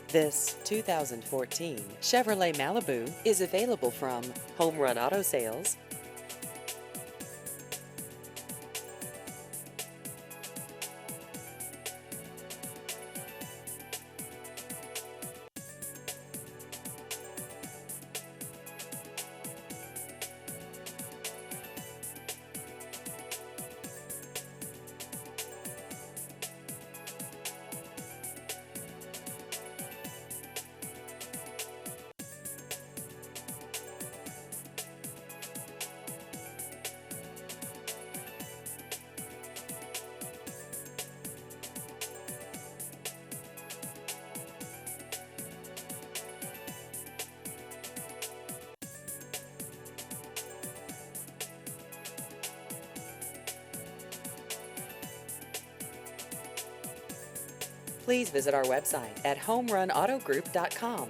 This 2014 Chevrolet Malibu is available from Home Run Auto Sales. Please visit our website at homerunautogroup.com.